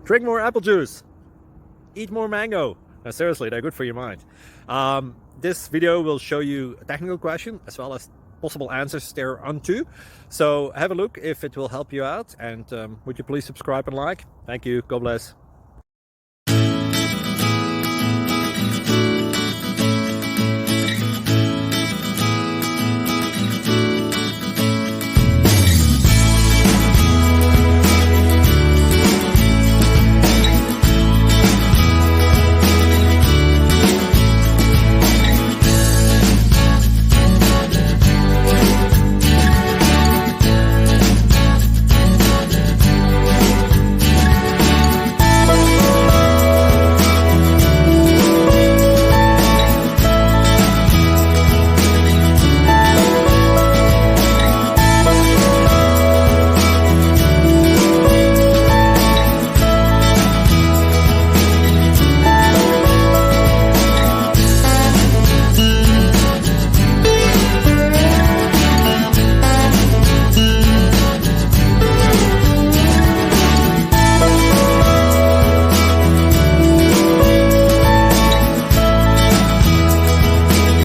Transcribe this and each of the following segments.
Drink more apple juice. Eat more mango. No, seriously, they're good for your mind. This video will show you a technical question as well as possible answers thereunto. So have a look if it will help you out, and would you please subscribe and like? Thank you. God bless.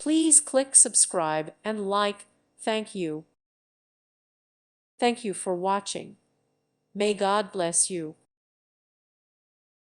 Please click subscribe and like. Thank you. Thank you for watching. May God bless you.